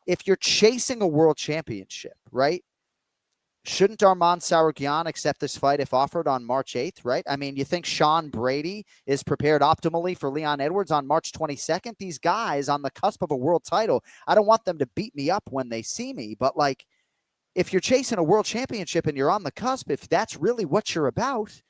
if you're chasing a world championship, right? Shouldn't Arman Tsarukyan accept this fight if offered on March 8th, right? I mean, you think Sean Brady is prepared optimally for Leon Edwards on March 22nd? These guys on the cusp of a world title, I don't want them to beat me up when they see me, but like, if you're chasing a world championship and you're on the cusp, if that's really what you're about,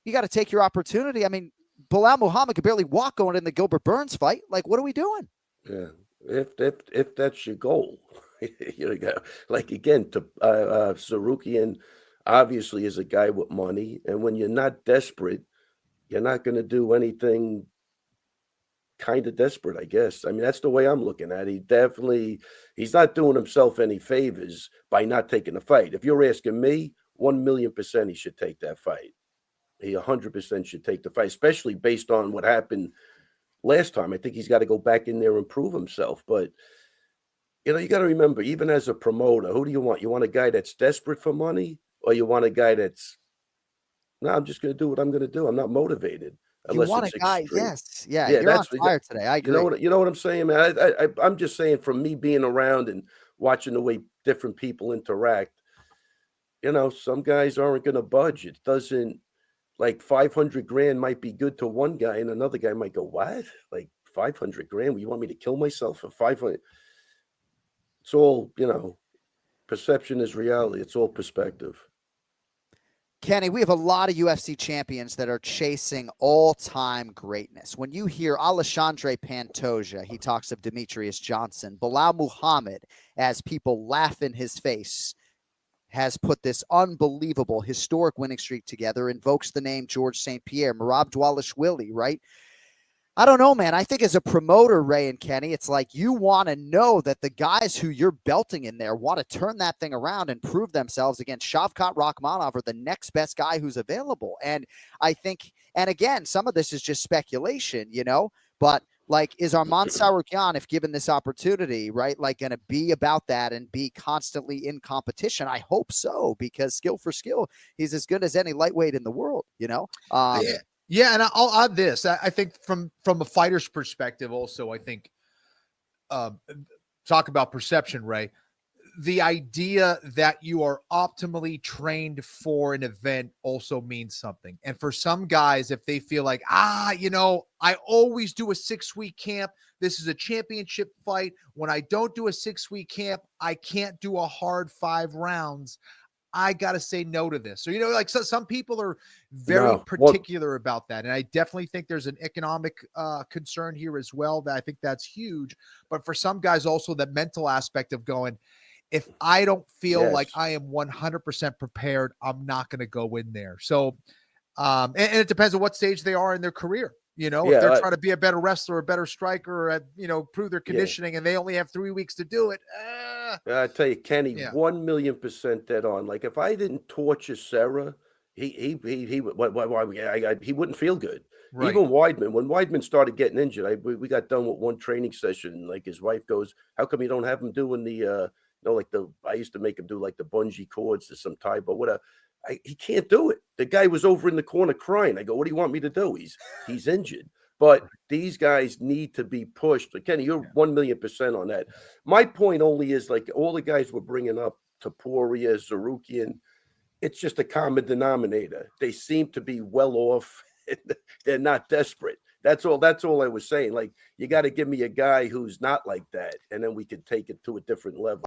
you got to take your opportunity. I mean, Bilal Muhammad could barely walk going in the Gilbert Burns fight. Like, what are we doing? Yeah, if that's your goal, you know, like again, to Sarukian obviously is a guy with money, and when you're not desperate, you're not going to do anything kind of desperate, I guess. I mean, that's the way I'm looking at it. He's not doing himself any favors by not taking the fight. If you're asking me, 1,000,000% he should take that fight. He 100% should take the fight, especially based on what happened last time. I think he's got to go back in there and prove himself. But you got to remember, even as a promoter, who do you want? You want a guy that's desperate for money, or you want a guy that's no, I'm just going to do what I'm going to do. I'm not motivated You unless want a it's guy, extreme. yes. Yeah, Yeah, you're on that's fire today. I agree. you know what I'm saying, man. I'm just saying from me being around and watching the way different people interact. Some guys aren't going to budge. It doesn't like 500 grand might be good to one guy, and another guy might go, "What? Like 500 grand? You want me to kill myself for 500?" It's all perception is reality. It's all perspective. Kenny, we have a lot of UFC champions that are chasing all-time greatness. When you hear Alexandre Pantoja, he talks of Demetrius Johnson. Bilal Muhammad, as people laugh in his face, has put this unbelievable historic winning streak together, invokes the name George St. Pierre, Merab Dvalishvili, right? I don't know, man. I think as a promoter, Ray and Kenny, it's like you want to know that the guys who you're belting in there want to turn that thing around and prove themselves against Shavkat Rakhmonov or the next best guy who's available. And I think, and again, some of this is just speculation, but like, is Arman Tsarukyan, if given this opportunity, right, like going to be about that and be constantly in competition? I hope so, because skill for skill, he's as good as any lightweight in the world. Yeah. Yeah, and I'll add this. I think from a fighter's perspective, also, I think talk about perception, Ray. The idea that you are optimally trained for an event also means something. And for some guys, if they feel like, I always do a 6-week camp. This is a championship fight. When I don't do a 6-week camp, I can't do a hard 5 rounds. I got to say no to this. So, like some people are very particular about that. And I definitely think there's an economic concern here as well. That I think that's huge. But for some guys also, that mental aspect of going, if I don't feel like I am 100% prepared, I'm not going to go in there. So, and it depends on what stage they are in their career. If they're trying to be a better wrestler, a better striker, or prove their conditioning, and they only have 3 weeks to do it. I tell you, Kenny, 1,000,000% dead on. Like if I didn't torture Sarah, he wouldn't feel good. Right. Even Weidman, when Weidman started getting injured, we got done with one training session. Like his wife goes, "How come you don't have him doing the I used to make him do like the bungee cords to some type or whatever." He can't do it. The guy was over in the corner crying. I go, "What do you want me to do? He's injured." But these guys need to be pushed. Kenny, you're 1,000,000% on that. My point only is like all the guys we're bringing up, Taporia, Zarukian, it's just a common denominator. They seem to be well off. They're not desperate. That's all I was saying. Like, you got to give me a guy who's not like that, and then we can take it to a different level.